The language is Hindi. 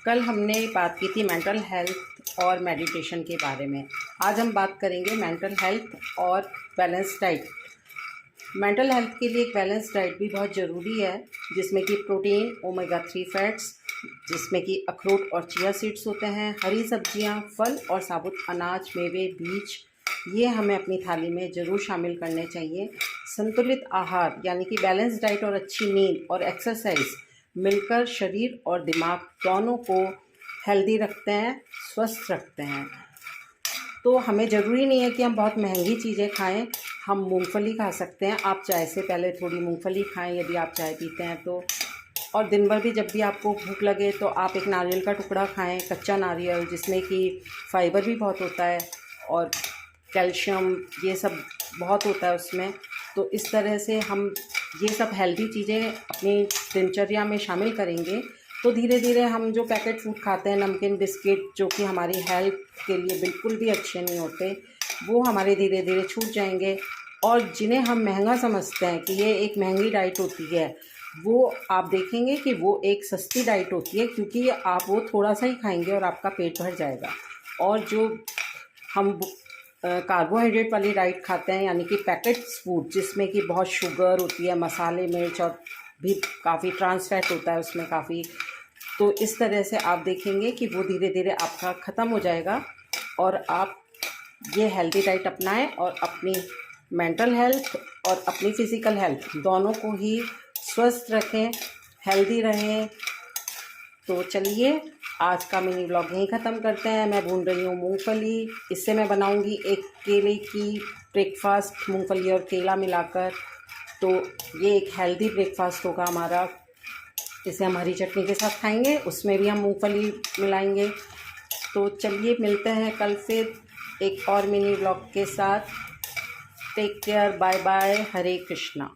कल हमने बात की थी मेंटल हेल्थ और मेडिटेशन के बारे में। आज हम बात करेंगे मेंटल हेल्थ और बैलेंस डाइट। मेंटल हेल्थ के लिए एक बैलेंस डाइट भी बहुत ज़रूरी है, जिसमें कि प्रोटीन, ओमेगा 3 फैट्स, जिसमें कि अखरोट और चिया सीड्स होते हैं, हरी सब्जियां, फल और साबुत अनाज, मेवे, बीज, ये हमें अपनी थाली में ज़रूर शामिल करने चाहिए। संतुलित आहार यानी कि बैलेंस डाइट और अच्छी नींद और एक्सरसाइज मिलकर शरीर और दिमाग दोनों को हेल्दी रखते हैं, स्वस्थ रखते हैं। तो हमें ज़रूरी नहीं है कि हम बहुत महंगी चीज़ें खाएं। हम मूंगफली खा सकते हैं। आप चाय से पहले थोड़ी मूंगफली खाएं यदि आप चाय पीते हैं तो। और दिन भर भी जब भी आपको भूख लगे तो आप एक नारियल का टुकड़ा खाएं, कच्चा नारियल, जिसमें कि फाइबर भी बहुत होता है और कैल्शियम ये सब बहुत होता है उसमें। तो इस तरह से हम ये सब हेल्दी चीज़ें अपनी दिनचर्या में शामिल करेंगे तो धीरे धीरे हम जो पैकेट फूड खाते हैं, नमकीन, बिस्किट, जो कि हमारी हेल्थ के लिए बिल्कुल भी अच्छे नहीं होते, वो हमारे धीरे धीरे छूट जाएंगे। और जिन्हें हम महंगा समझते हैं कि ये एक महंगी डाइट होती है, वो आप देखेंगे कि वो एक सस्ती डाइट होती है, क्योंकि आप वो थोड़ा सा ही खाएंगे और आपका पेट भर जाएगा। और जो हम कार्बोहाइड्रेट वाली डाइट खाते हैं, यानी कि पैकेट्स फूड, जिसमें कि बहुत शुगर होती है, मसाले, मिर्च, और भी काफ़ी ट्रांस फैट होता है उसमें काफ़ी, तो इस तरह से आप देखेंगे कि वो धीरे धीरे आपका ख़त्म हो जाएगा और आप ये हेल्दी डाइट अपनाएं और अपनी मेंटल हेल्थ और अपनी फ़िज़िकल हेल्थ दोनों को ही स्वस्थ रखें, हेल्दी रहें। तो चलिए, आज का मिनी व्लॉग यहीं ख़त्म करते हैं। मैं भून रही हूँ मूंगफली। इससे मैं बनाऊँगी एक केले की ब्रेकफास्ट, मूंगफली और केला मिलाकर। तो ये एक हेल्दी ब्रेकफास्ट होगा हमारा। इसे हम हरी चटनी के साथ खाएंगे, उसमें भी हम मूंगफली मिलाएंगे। तो चलिए, मिलते हैं कल फिर एक और मिनी व्लॉग के साथ। टेक केयर, बाय बाय, हरे कृष्णा।